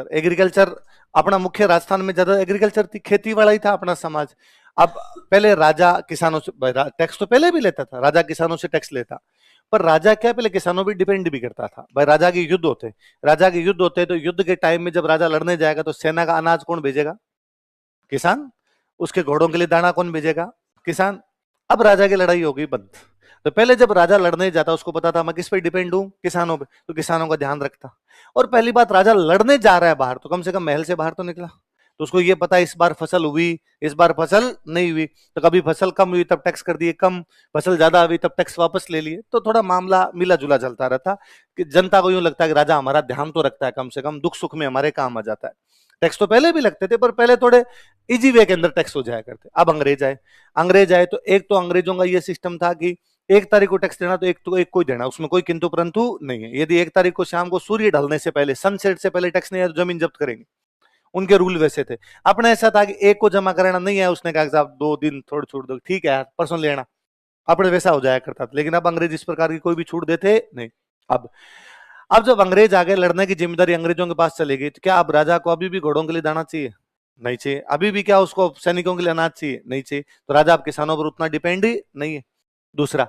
Agriculture. Agriculture अपना मुख्य राजस्थान में ज्यादा एग्रीकल्चर थी, खेती वाला ही था अपना समाज। अब पहले राजा किसानों से टैक्स तो पहले भी लेता था, राजा किसानों से टैक्स लेता, पर राजा क्या पहले किसानों भी डिपेंड भी करता था। भाई राजा के युद्ध होते, राजा के युद्ध होते तो युद्ध के टाइम में जब राजा लड़ने जाएगा तो सेना का अनाज कौन भेजेगा? किसान। उसके घोड़ों के लिए दाना कौन भेजेगा? किसान। अब राजा की लड़ाई हो गई बंद। तो पहले जब राजा लड़ने जाता उसको पता था मैं किस पे डिपेंड हूं? किसानों पे, तो किसानों का ध्यान रखता। और पहली बात, राजा लड़ने जा रहा है बाहर तो कम से कम महल से बाहर तो निकला, तो उसको ये पता है इस बार फसल हुई, इस बार फसल नहीं हुई, तो कभी फसल कम हुई तब टैक्स कर दिए कम, फसल ज्यादा हुई तब टैक्स वापस ले लिए। तो थोड़ा मामला मिला जुला चलता रहता कि जनता को यूं लगता है कि राजा हमारा ध्यान तो रखता है, कम से कम दुख सुख में हमारे काम आ जाता है। टैक्स तो पहले भी लगते थे पर पहले थोड़े इजी वे के अंदर टैक्स हो जाया करते। अब अंग्रेज आए, अंग्रेज आए तो एक तो अंग्रेजों का ये सिस्टम था कि 1 तारीख को टैक्स देना तो एक को ही देना, उसमें कोई किंतु परंतु नहीं है। यदि 1 तारीख को शाम को सूर्य ढलने से पहले, सनसेट से पहले टैक्स नहीं आया तो जमीन जब्त करेंगे। उनके रूल वैसे थे। अपने ऐसा था कि एक को जमा कराना नहीं है, उसने कहा साहब 2 दिन थोड़ी छूट दो, ठीक है यार परसों लेना, अपने वैसा हो जाया करता था। लेकिन अब अंग्रेज इस प्रकार की कोई भी छूट देते नहीं। अब जब अंग्रेज आ गए, लड़ने की जिम्मेदारी अंग्रेजों के पास चली गई, तो क्या अब राजा को अभी भी घोड़ों के लिए दाना चाहिए? नहीं चाहिए। अभी भी क्या उसको सैनिकों के लिए अनाज चाहिए? नहीं चाहिए। तो राजा अब किसानों पर उतना डिपेंड ही नहीं है। दूसरा,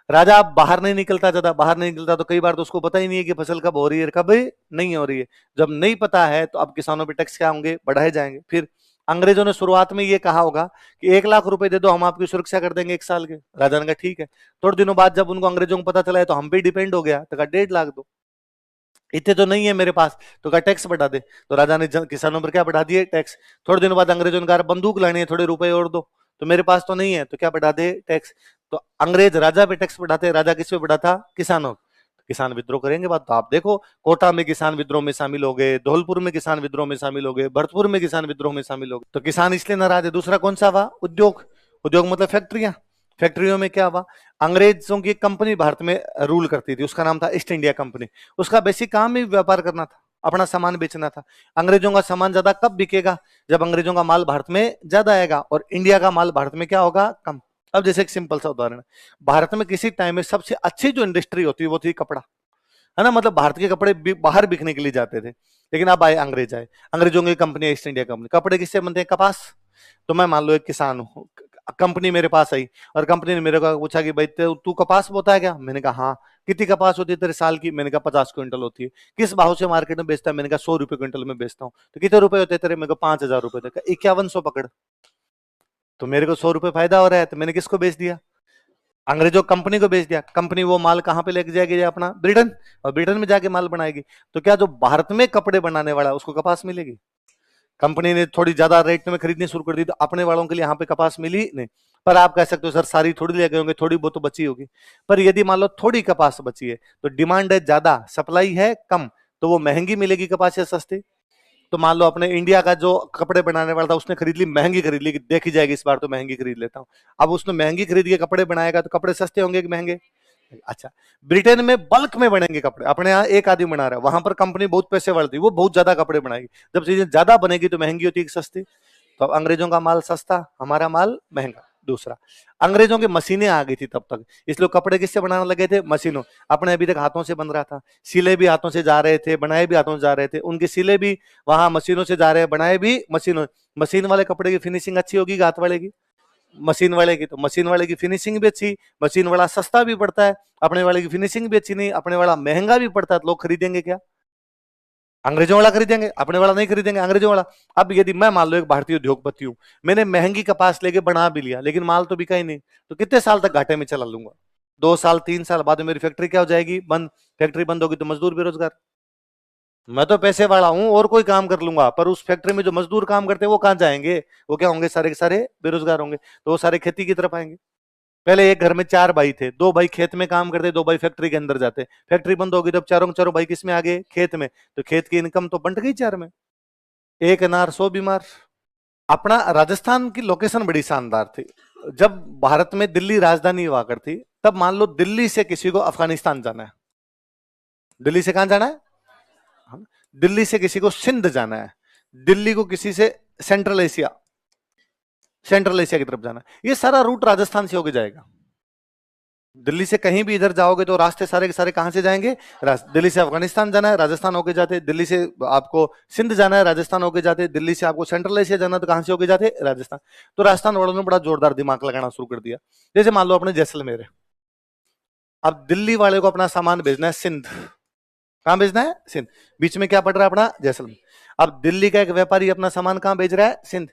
राजा अब बाहर नहीं निकलता, ज्यादा बाहर नहीं निकलता, तो कई बार तो उसको पता ही नहीं है कि फसल कब हो रही है कब नहीं हो रही है। जब नहीं पता है तो अब किसानों पे टैक्स क्या होंगे? बढ़ाए जाएंगे। फिर अंग्रेजों ने शुरुआत में ये कहा होगा कि 1 लाख रुपए दे दो, हम आपकी सुरक्षा कर देंगे 1 साल के। राजा ने कहा ठीक है। थोड़े दिनों बाद जब उनको अंग्रेजों को पता चला है तो हम पे डिपेंड हो गया, तो कहा 1.5 लाख दो। इतने तो नहीं है मेरे पास, तो कहा टैक्स बढ़ा दे। तो राजा ने किसानों पर क्या बढ़ा दिए? टैक्स। थोड़े दिनों बाद अंग्रेजों ने कहा बंदूक लानी है, थोड़े रुपए और दो, तो मेरे पास तो नहीं है, तो क्या बढ़ा दे? टैक्स। तो अंग्रेज राजा पे टैक्स बढ़ाते, राजा किस पे बढ़ाता? किसानों। किसान विद्रोह करेंगे बात तो आप देखो, कोटा में किसान विद्रोह में शामिल हो गए, धौलपुर में किसान विद्रोह में शामिल हो गए, भरतपुर में किसान विद्रोह में शामिल हो गए। तो किसान इसलिए नाराज है। दूसरा कौन सा हुआ? उद्योग। उद्योग मतलब फैक्ट्रियां। फैक्ट्रियों में क्या हुआ? अंग्रेजों की कंपनी भारत में रूल करती थी, उसका नाम था ईस्ट इंडिया कंपनी। उसका बेसिक काम ही व्यापार करना था, अपना सामान बेचना था। अंग्रेजों का सामान ज्यादा कब बिकेगा? जब अंग्रेजों का माल भारत में ज्यादा आएगा और इंडिया का माल भारत में क्या होगा? कम। अब जैसे एक सिंपल सा उदाहरण, भारत में किसी टाइम में सबसे अच्छी जो इंडस्ट्री होती है वो थी कपड़ा, है ना। मतलब भारत के कपड़े बाहर बिकने के लिए जाते थे। लेकिन अब आए अंग्रेज, आए अंग्रेजों की कंपनी ईस्ट इंडिया कंपनी। कपड़े किससे बनते हैं? कपास। तो मैं मान लो एक किसान हूँ, कंपनी मेरे पास आई और कंपनी ने मेरे को पूछा कि भाई तू कपास बोता है क्या? मैंने कहा हाँ। कितनी कपास होती है तेरे साल की? मैंने कहा 50 क्विंटल होती है। किस भाव से मार्केट में बेचता है? मैंने कहा 100 रुपए क्विंटल में बेचता हूँ। तो कितने रुपए होते तेरे? मेरे को 5,000 रुपए थे। 5100 पकड़। तो मेरे को 100 रुपए फायदा हो रहा है, तो मैंने किसको बेच दिया? अंग्रेजों कंपनी को बेच दिया। कंपनी वो माल कहां पे लेके जाएगी? अपना ब्रिटेन, और ब्रिटेन में जाके माल बनाएगी। तो क्या जो भारत में कपड़े बनाने वाला है उसको कपास मिलेगी? कंपनी ने थोड़ी ज्यादा रेट में खरीदनी शुरू कर दी तो अपने वालों के लिए यहाँ पे कपास मिली नहीं। पर आप कह सकते हो सर सारी थोड़ी ले गए होंगे, थोड़ी बहुत तो बची होगी। पर यदि मान लो थोड़ी कपास बची है तो डिमांड है ज्यादा, सप्लाई है कम, तो वो महंगी मिलेगी कपास या सस्ती? तो मान लो अपने इंडिया का जो कपड़े बनाने वाला था उसने खरीद ली, महंगी खरीद ली कि देखी जाएगी इस बार तो महंगी खरीद लेता हूं। अब उसने महंगी खरीद के कपड़े बनाएगा तो कपड़े सस्ते होंगे कि महंगे? अच्छा, ब्रिटेन में बल्क में बनेंगे कपड़े, अपने यहाँ एक आदमी बना रहा है, वहां पर कंपनी बहुत पैसे वाली थी, वो बहुत ज्यादा कपड़े बनाएगी। जब चीजें ज्यादा बनेगी तो महंगी होती है कि सस्ती? तो अब अंग्रेजों का माल सस्ता, हमारा माल महंगा। दूसरा, अंग्रेजों की मशीनें आ गई थी तब तक, इसलिए कपड़े किससे बनाने लगे थे? मशीनों। अपने अभी तक हाथों से बन रहा था, सिले भी हाथों से जा रहे थे, बनाए भी हाथों से जा रहे थे, उनके सिले भी वहां मशीनों से जा रहे हैं, बनाए भी मशीनों। मशीन वाले कपड़े की फिनिशिंग अच्छी होगी हाथ वाले की? मशीन वाले की। तो मशीन वाले की फिनिशिंग भी अच्छी, मशीन वाला सस्ता भी पड़ता है, अपने वाले की फिनिशिंग भी अच्छी नहीं, अपने वाला महंगा भी पड़ता है, तो लोग खरीदेंगे क्या? अंग्रेजों वाला खरीदेंगे, अपने वाला नहीं खरीदेंगे, अंग्रेजों वाला। अब यदि मैं मान लो एक भारतीय उद्योगपति हूं, मैंने महंगी कपास लेके बना भी लिया लेकिन माल तो बिका ही नहीं, तो कितने साल तक घाटे में चला लूंगा? 2 साल 3 साल बाद में मेरी फैक्ट्री क्या हो जाएगी? बंद। फैक्ट्री बंद होगी तो मजदूर बेरोजगार। मैं तो पैसे वाला हूं और कोई काम कर लूंगा, पर उस फैक्ट्री में जो मजदूर काम करते हैं वो कहां जाएंगे? वो क्या होंगे? सारे के सारे बेरोजगार होंगे, तो वो सारे खेती की तरफ आएंगे। पहले एक घर में 4 भाई थे, 2 भाई खेत में काम करते, 2 भाई फैक्ट्री के अंदर जाते। फैक्ट्री बंद होगी तब चारों के चारों भाई किस में आ गए? खेत में। तो खेत की इनकम तो बंट गई 4 में। एक अनार 100 बीमार। अपना राजस्थान की लोकेशन बड़ी शानदार थी। जब भारत में दिल्ली राजधानी हुआ करती, तब मान लो दिल्ली से किसी को अफगानिस्तान जाना है, दिल्ली से कहां जाना है? दिल्ली से किसी को सिंध जाना है, दिल्ली को किसी से सेंट्रल एशिया, सेंट्रल एशिया की तरफ जाना है, ये सारा रूट राजस्थान से होके जाएगा। दिल्ली से कहीं भी इधर जाओगे तो रास्ते सारे के सारे कहां से जाएंगे? दिल्ली से अफगानिस्तान जाना है, राजस्थान होके जाते, दिल्ली से आपको सिंध जाना है, राजस्थान होके जाते, दिल्ली से आपको सेंट्रल एशिया जाना है तो कहां से होके जाते? राजस्थान। तो राजस्थान वालों ने बड़ा जोरदार दिमाग लगाना शुरू कर दिया। जैसे मान लो अपने जैसलमेर है, अब दिल्ली वाले को अपना सामान भेजना है सिंध, कहां भेजना है? सिंध। बीच में क्या पड़ रहा है? अपना जैसलमेर। अब दिल्ली का एक व्यापारी अपना सामान कहां भेज रहा है? सिंध।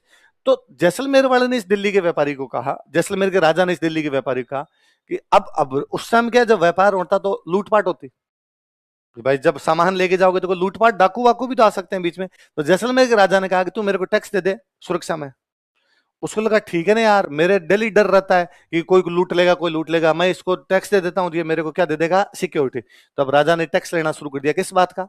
तो जैसलमेर वाले ने इस दिल्ली के व्यापारी को कहा, जैसलमेर के राजा ने इस दिल्ली के व्यापारी को कहा कि अब उस समय क्या, जब व्यापार होता तो लूटपाट होती कि भाई जब सामान लेके जाओगे तो कोई लूटपाट, डाकू वाकू भी तो आ सकते हैं बीच में। तो जैसलमेर के राजा ने कहा कि तू मेरे को टैक्स दे दे सुरक्षा में। उसको लगा ठीक है ना यार, मेरे डेली डर रहता है कि कोई लूट लेगा, कोई लूट लेगा, मैं इसको टैक्स दे देता हूं, ये मेरे को क्या दे देगा? सिक्योरिटी। तब राजा ने टैक्स लेना शुरू कर दिया, किस बात का?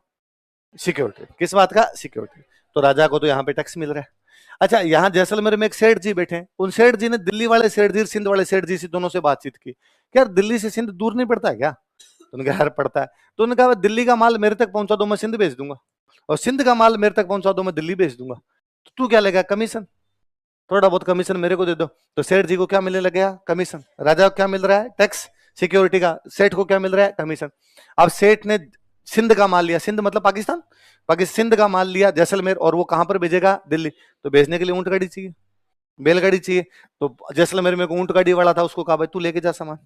सिक्योरिटी। किस बात का? सिक्योरिटी। तो राजा को तो यहाँ पे टैक्स मिल रहा है। अच्छा, यहाँ जैसलमेर में एक सेठ जी बैठे हैं, उन सेठ जी ने दिल्ली वाले सेठ जी, सिंध वाले सेठ जी से दोनों से बातचीत की, यार दिल्ली से सिंध दूर नहीं पड़ता है क्या? तो उन्होंने कहा यार पड़ता है। तो उन्होंने कहा दिल्ली का माल मेरे तक पहुंचा दो, मैं सिंध भेज दूंगा, और सिंध का माल मेरे तक पहुंचा दो, मैं दिल्ली भेज दूंगा। तो तू क्या लेगा? कमीशन, थोड़ा बहुत कमीशन मेरे को दे दो। तो सेठ जी को क्या मिलने लग गया? कमीशन। राजा को क्या मिल रहा है? टैक्स, सिक्योरिटी का। सेठ को क्या मिल रहा है? कमीशन। अब सेठ ने सिंध का माल लिया, सिंध मतलब पाकिस्तान, सिंध का माल लिया जैसलमेर, और वो कहां पर भेजेगा? दिल्ली। तो भेजने के लिए ऊंट गाड़ी चाहिए, बैलगाड़ी चाहिए। तो जैसलमेर में ऊंट गाड़ी वाला था, उसको कहा भाई तू लेके जा सामान।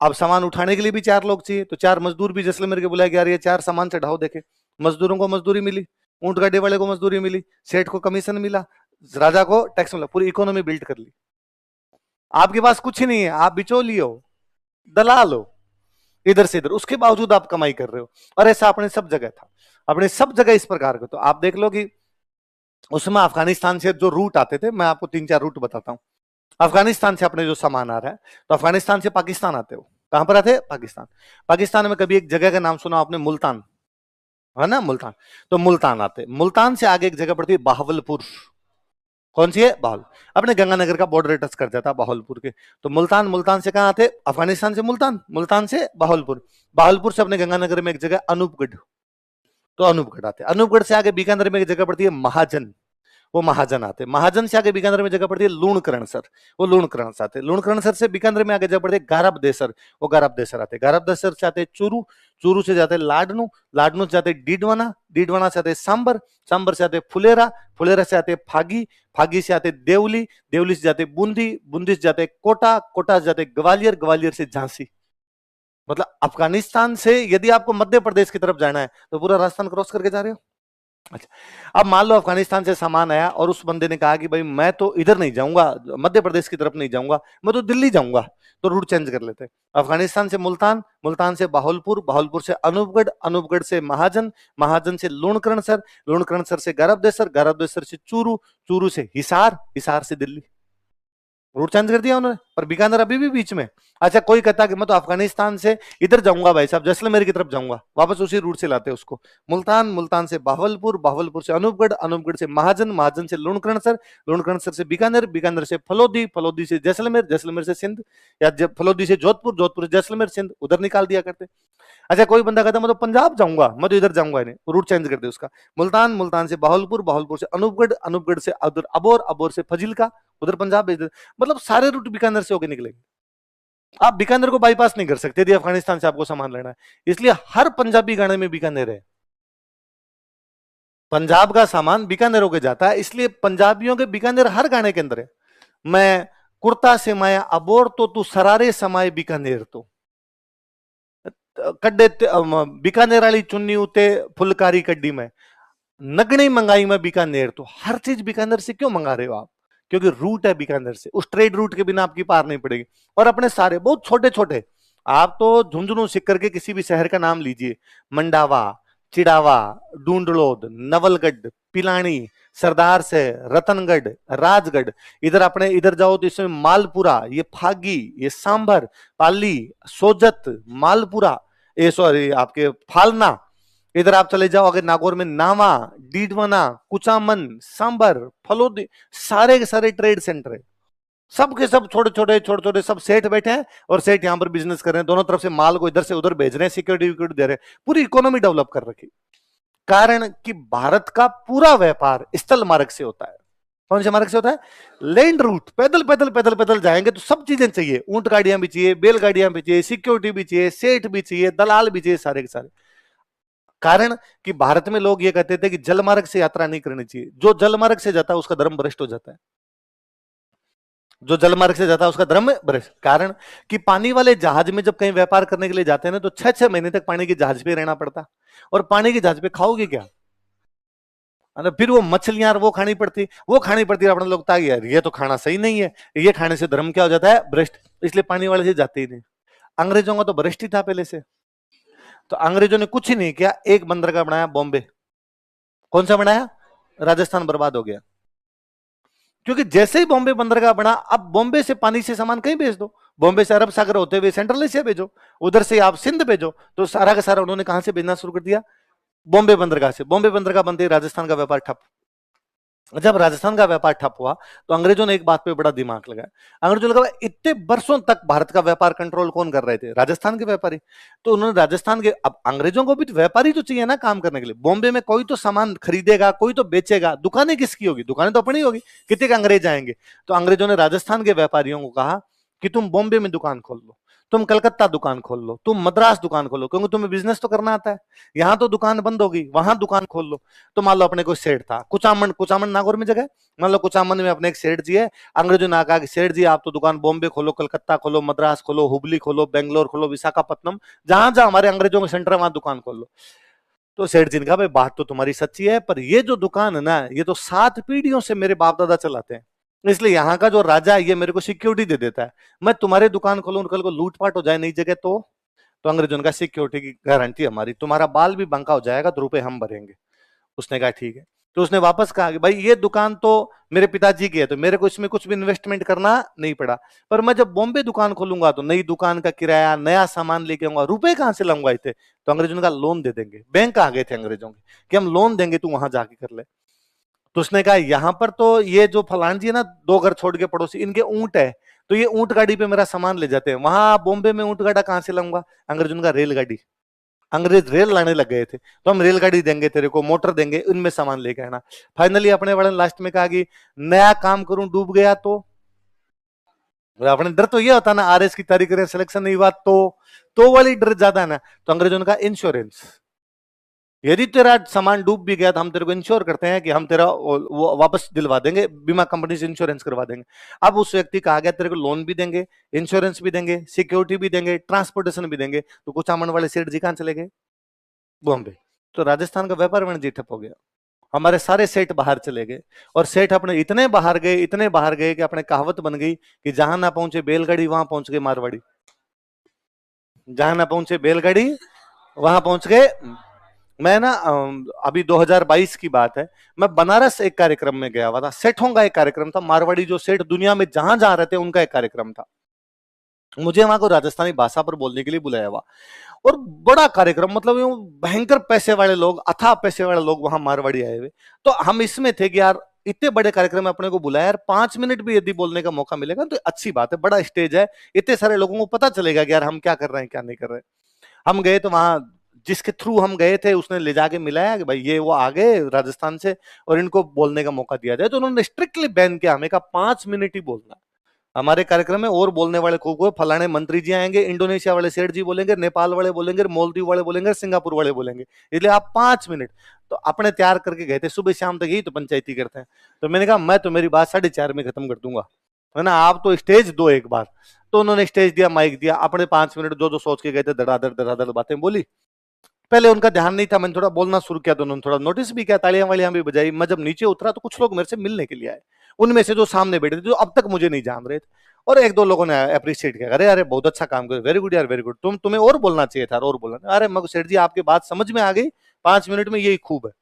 अब सामान उठाने के लिए भी 4 लोग चाहिए, तो 4 मजदूर भी जैसलमेर के बुलाए, यार ये 4 सामान चढ़ाओ। देखे, मजदूरों को मजदूरी मिली, ऊंट गाड़ी वाले को मजदूरी मिली, सेठ को कमीशन मिला, राजा को टैक्स मिला, पूरी इकोनॉमी बिल्ड कर ली। आपके पास कुछ ही नहीं है, आप बिचौली हो, दलाल हो, इधर से इधर, उसके बावजूद आप कमाई कर रहे हो। और ऐसा अपने सब जगह था, अपने सब जगह इस प्रकार का। तो आप देख लो कि उसमें अफगानिस्तान से जो रूट आते थे, मैं आपको 3-4 रूट बताता हूं। अफगानिस्तान से अपने जो सामान आ रहा है, तो अफगानिस्तान से पाकिस्तान आते हो, कहां पर आते? पाकिस्तान। पाकिस्तान में कभी एक जगह का नाम सुना आपने? मुल्तान, है ना? मुल्तान। तो मुल्तान आते, मुल्तान से आगे एक जगह पड़ती है बहावलपुर। कौन सी है? बहावल। अपने गंगानगर का बॉर्डर टच कर जाता है बहावलपुर के। तो मुल्तान, मुल्तान से कहां आते? अफगानिस्तान से मुल्तान, मुल्तान से बहावलपुर, बहावलपुर से अपने गंगानगर में एक जगह अनूपगढ़, तो अनूपगढ़ आते। अनूपगढ़ से आगे बीकानेर में एक जगह पड़ती है महाजन, वो महाजन आते। महाजन से आगे बीकानेर में जगह पड़ती है लूणकरणसर, वो लूणकरण से आते। लूणकरणसर से बीकानेर में आगे जगह पड़ती है गारबदेसर, वो गारबदेसर आते। गारबदेसर से आते चूरू, चूरू से जाते लाडनू, लाडनू से जाते डीडवाना, डीडवाना से आते सांबर, सांबर से आते फुलेरा, फुलेरा से आते फागी, फागी से आते देवली, देवली से जाते बूंदी, बूंदी से जाते कोटा, कोटा से जाते ग्वालियर, ग्वालियर से झांसी। मतलब अफगानिस्तान से यदि आपको मध्य प्रदेश की तरफ जाना है तो पूरा राजस्थान क्रॉस करके जा रहे हो। अच्छा, अब मान लो अफगानिस्तान से सामान आया और उस बंदे ने कहा कि भाई मैं तो इधर नहीं जाऊंगा, मध्य प्रदेश की तरफ नहीं जाऊंगा, मैं तो दिल्ली जाऊंगा। तो रूट चेंज कर लेते हैं, अफगानिस्तान से मुल्तान, मुल्तान से बहावलपुर, बहावलपुर से अनूपगढ़, अनूपगढ़ से महाजन, महाजन से लूणकरणसर, लूणकरणसर से गारबदेसर, गारबदेसर से चूरू, चूरू से हिसार, हिसार से दिल्ली। रूट चेंज कर दिया उन्होंने, पर बीकानेर अभी भी बीच में। अच्छा, कोई कहता कि मैं तो अफगानिस्तान से इधर जाऊंगा भाई साहब, जैसलमेर की तरफ जाऊंगा, वापस उसी रूट से लाते उसको। मुल्तान, मुल्तान से बहावलपुर, बहावलपुर से अनूपगढ़, अनूपगढ़ से महाजन, महाजन से लूणकरणसर, लूणकरणसर से बीकानेर, बीकानेर से फलोदी, फलोदी से जैसलमेर, जैसलमेर से सिंध, या फलोदी से जोधपुर, जोधपुर से जैसलमेर सिंध, उधर निकाल दिया करते। अच्छा, कोई बंदा कहता मैं तो पंजाब जाऊंगा, मैं तो इधर जाऊंगा नहीं, रूट चेंज कर दे उसका। मुल्तान, मुल्तान से बहावलपुर, बहावलपुर से अनूपगढ़, अनूपगढ़ से उधर अबोर, अबोर से फजिल्का, उधर पंजाब भेज दे। मतलब सारे रूट बीकानेर से होके निकलेंगे। आप बीकानेर को बाईपास नहीं कर सकते यदि अफगानिस्तान से आपको सामान लेना है, इसलिए हर पंजाबी गाने में बीकानेर है। पंजाब का सामान बीकानेर होके जाता है, इसलिए पंजाबियों के बीकानेर हर गाने के अंदर है। मैं कुर्ता से माया अबोर तो तू सरारे समाये बीकानेर तो कड्डे बीकानेर वाली चुन्नी उते फुलकारी कड्डी में नगनी मंगाई में बीकानेर। तो हर चीज बीकानेर से क्यों मंगा रहे हो आप? क्योंकि रूट है बीकानेर से, उस ट्रेड रूट के बिना आपकी पार नहीं पड़ेगी। और अपने सारे बहुत छोटे छोटे, आप तो झुंझुनू सीकर के किसी भी शहर का नाम लीजिए, मंडावा, चिड़ावा, डूंडलोद, नवलगढ़, पिलानी, सरदार से, रतनगढ़, राजगढ़, इधर अपने इधर जाओ तो इसमें मालपुरा, ये फागी, ये सांभर, पाली, सोजत, मालपुरा, ये सॉरी आपके फालना, इधर आप चले जाओ अगर नागौर में नावा, डीडवाना, कुचामन, सांबर, फलोदी, सारे के सारे ट्रेड सेंटर है। सब के सब छोटे छोटे छोटे छोटे सब सेठ बैठे हैं और सेठ यहां पर बिजनेस कर रहे हैं, दोनों तरफ से माल को इधर से उधर भेज रहे हैं, सिक्योरिटी दे रहे हैं, पूरी इकोनॉमी डेवलप कर रखी। कारण कि भारत का पूरा व्यापार स्थल मार्ग से होता है। कौन से मार्ग से होता है? लैंड रूट, पैदल पैदल पैदल पैदल जाएंगे तो सब चीजें चाहिए, ऊंट गाड़ियां भी चाहिए, बैलगाड़ियां भी चाहिए, सिक्योरिटी भी चाहिए, सेठ भी चाहिए, दलाल भी चाहिए, सारे के सारे। कारण कि भारत में लोग ये कहते थे कि जल मार्ग से यात्रा नहीं करनी चाहिए, जो जल मार्ग से जाता है उसका धर्म भ्रष्ट हो जाता है, जो जल मार्ग से जाता है उसका धर्म भ्रष्ट। कारण कि पानी वाले जहाज में जब कहीं व्यापार करने के लिए जाते हैं ना, तो 6-6 महीने तक पानी के जहाज पे रहना पड़ता, और पानी के जहाज पे खाओगे क्या? फिर वो मछलियां वो खानी पड़ती, अपने लोग ताकि यार ये तो खाना सही नहीं है, ये खाने से धर्म क्या हो जाता है? भ्रष्ट। इसलिए पानी वाले से जाते ही नहीं। अंग्रेजों का तो भ्रष्ट ही था पहले से। तो अंग्रेजों ने कुछ ही नहीं किया, एक बंदरगाह बनाया बॉम्बे। कौन सा बनाया? राजस्थान बर्बाद हो गया, क्योंकि जैसे ही बॉम्बे बंदरगाह बना, अब बॉम्बे से पानी से सामान कहीं भेज दो, बॉम्बे से अरब सागर होते हुए सेंट्रल एशिया भेजो, उधर से आप सिंध भेजो, तो सारा का सारा उन्होंने कहां से भेजना शुरू कर दिया? बॉम्बे बंदरगाह से। बॉम्बे बंदरगाह बनते ही राजस्थान का व्यापार ठप। जब राजस्थान का व्यापार ठप हुआ तो अंग्रेजों ने एक बात पे बड़ा दिमाग लगाया। अंग्रेजों ने कहा इतने वर्षों तक भारत का व्यापार कंट्रोल कौन कर रहे थे? राजस्थान के व्यापारी। तो उन्होंने राजस्थान के, अब अंग्रेजों को भी तो व्यापारी तो चाहिए ना काम करने के लिए। बॉम्बे में कोई तो सामान खरीदेगा, कोई तो बेचेगा, दुकानें किसकी होगी? दुकानें तो अपनी होगी, कितने अंग्रेज आएंगे? तो अंग्रेजों ने राजस्थान के व्यापारियों को कहा कि तुम बॉम्बे में दुकान खोल लो, तुम कलकत्ता दुकान खोल लो, तुम मद्रास दुकान खोलो, क्योंकि तुम्हें बिजनेस तो करना आता है। यहां तो दुकान बंद होगी, वहां दुकान खोल लो। तो मान लो अपने कोई सेठ था कुचामन, कुचामन नागौर में जगह, मान लो कुचामन में अपने एक सेठ जी है। अंग्रेजों ने कहा कि सेठ जी आप तो दुकान बॉम्बे खोलो, कलकत्ता खोलो, मद्रास खोलो, हुबली खोलो, बेंगलोर खोलो, विशाखापट्टनम, जहां जहां हमारे अंग्रेजों के सेंटर है वहां दुकान खोल लो। तो सेठ जी ने कहा भाई बात तो तुम्हारी सच्ची है, पर ये जो दुकान है ना, ये तो 7 पीढ़ियों से मेरे बाप दादा चलाते हैं, इसलिए यहाँ का जो राजा है ये मेरे को सिक्योरिटी दे देता है। मैं तुम्हारे दुकान खोलूं, कल को लूटपाट हो जाए नई जगह तो अंग्रेजों ने कहा सिक्योरिटी की गारंटी हमारी, तुम्हारा बाल भी बंका हो जाएगा तो रुपए हम भरेंगे। उसने कहा ठीक है। तो उसने वापस कहा कि भाई ये दुकान तो मेरे पिताजी की है, तो मेरे को इसमें कुछ भी इन्वेस्टमेंट करना नहीं पड़ा, पर मैं जब बॉम्बे दुकान खोलूंगा तो नई दुकान का किराया, नया सामान लेके आऊंगा, रुपए कहां से लाऊंगा इतने? तो अंग्रेजों का लोन दे देंगे, बैंक आ गए थे अंग्रेजों के कि हम लोन देंगे, तू वहां जाके कर ले। तो उसने कहा यहां पर तो ये जो फलान जी है ना, 2 घर छोड़ के पड़ोसी, इनके ऊंट है, तो ये ऊंट गाड़ी पे मेरा सामान ले जाते हैं, वहां बॉम्बे में ऊंट गाड़ा कहां से लाऊंगा? अंग्रेजों का रेलगाड़ी। अंग्रेज रेल लाने लग गए थे, तो हम रेलगाड़ी देंगे तेरे को, मोटर देंगे, इनमें सामान लेके आना। फाइनली अपने वाले लास्ट में कहा कि नया काम करूं डूब गया तो अपने डर तो ये होता ना, आरएस की तारीख सिलेक्शन नहीं हुआ तो वाली डर ज्यादा है ना। तो अंग्रेजों ने कहा इंश्योरेंस, यदि तेरा सामान डूब भी गया तो हम तेरे को इंश्योर करते हैं कि हम तेरा वो वापस दिलवा देंगे, बीमा कंपनी से इंश्योरेंस करवा देंगे। अब उस व्यक्ति कहा गया तेरे को लोन भी देंगे, इंश्योरेंस भी देंगे, सिक्योरिटी भी देंगे, ट्रांसपोर्टेशन भी देंगे। तो कुछ अमन वाले सेठ जी कहां चले गए? बॉम्बे। तो राजस्थान का व्यापार वाणिज्य ठप हो गया, हमारे सारे सेठ बाहर चले गए। और सेठ अपने इतने बाहर गए, इतने बाहर गए कि अपने कहावत बन गई कि जहां ना पहुंचे बैलगाड़ी वहां पहुंच गए मारवाड़ी, जहां ना पहुंचे बैलगाड़ी वहां पहुंच गए। मैं ना अभी 2022 की बात है, मैं बनारस एक कार्यक्रम में गया हुआ था, सेठों का एक कार्यक्रम था, मारवाड़ी जो सेठ दुनिया में जहां जहां रहते हैं उनका एक कार्यक्रम था। मुझे वहां को राजस्थानी भाषा पर बोलने के लिए बुलाया हुआ, और बड़ा कार्यक्रम, मतलब यूं भयंकर पैसे वाले लोग, अथाह पैसे वाले लोग वहां मारवाड़ी आए हुए। तो हम इसमें थे कि यार इतने बड़े कार्यक्रम में अपने को बुलाया, यार 5 मिनट भी यदि बोलने का मौका मिलेगा तो अच्छी बात है, बड़ा स्टेज है, इतने सारे लोगों को पता चलेगा कि यार हम क्या कर रहे हैं क्या नहीं कर रहे हैं। हम गए तो वहां जिसके थ्रू हम गए थे उसने ले जाके मिलाया कि भाई ये वो आ गए राजस्थान से और इनको बोलने का मौका दिया जाए। तो उन्होंने स्ट्रिक्टली बैन किया, हमें कहा 5 मिनट ही बोलना हमारे कार्यक्रम में, और बोलने वाले को फलाने मंत्री जी आएंगे, इंडोनेशिया वाले सेठ जी बोलेंगे, नेपाल वाले बोलेंगे, मालदीव वाले बोलेंगे, सिंगापुर वाले बोलेंगे, इसलिए आप 5 मिनट। तो अपने तैयार करके गए थे, सुबह शाम तक यही तो पंचायती करते हैं। तो मैंने कहा मैं तो मेरी बात 4:30 में खत्म कर दूंगा, है ना, आप तो स्टेज दो एक बार। तो उन्होंने स्टेज दिया, माइक दिया, अपने 5 मिनट जो जो सोच के गए थे धड़ाधड़ धड़ाधड़ बातें बोली। पहले उनका ध्यान नहीं था, मैंने थोड़ा बोलना शुरू किया तो उन्होंने थोड़ा नोटिस भी किया, तालियां वालियां भी बजाई। मैं जब नीचे उतरा तो कुछ लोग मेरे से मिलने के लिए आए, उनमें से जो सामने बैठे थे जो अब तक मुझे नहीं जान रहे थे, और एक दो लोगों ने अप्रिशिएट किया, अरे अरे बहुत अच्छा काम कर, वेरी गुड यार वेरी गुड, तुम्हें और बोलना चाहिए था, और बोलना। अरे मगर सेठ जी आपकी बात समझ में आ गई, 5 मिनट में यही खूब है।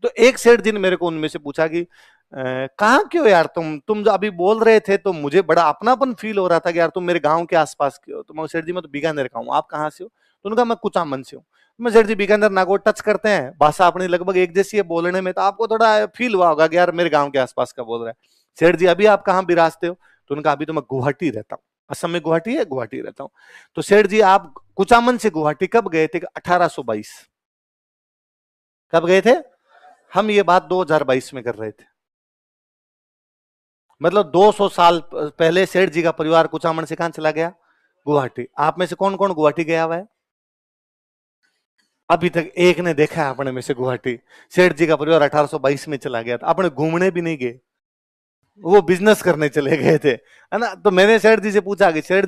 तो एक सेठ जी ने मेरे को उनमें से पूछा कि कहाँ क्यों यार, तुम जो अभी बोल रहे थे तो मुझे बड़ा अपनापन फील हो रहा था कि यार तुम मेरे गांव के आसपास के हो। तो मैं सेठ जी मैं तो बीकानेर का हूँ, आप कहाँ से हो? तो उन्होंने कहा मैं कुचामन से हूँ। मैं सेठ जी बीकानेर नागौर टच करते हैं, भाषा अपनी लगभग एक जैसी है बोलने में, तो आपको थोड़ा फील हुआ होगा कि यार मेरे गाँव के आसपास का बोल रहा है। सेठ जी अभी आप कहाँ बिराजते हो? तो उनका अभी तो मैं गुवाहाटी रहता हूँ, असम में गुवाहाटी है, गुवाहाटी रहता हूँ। तो सेठ जी आप कुचामन से गुवाहाटी कब गए थे? 1822। कब गए थे? हम ये बात 2022 में कर रहे थे। मतलब 200 साल पहले सेठ जी का परिवार कुचामन से कहां चला गया? गुवाहाटी। आप में से कौन कौन गुवाहाटी गया हुआ है? अभी तक एक ने देखा है अपने में से गुवाहाटी। सेठ जी का परिवार 1822 में चला गया था, अपने घूमने भी नहीं गए, वो बिजनेस करने चले गए थे, है ना। तो मैंने सेठ जी से पूछा कि सेठ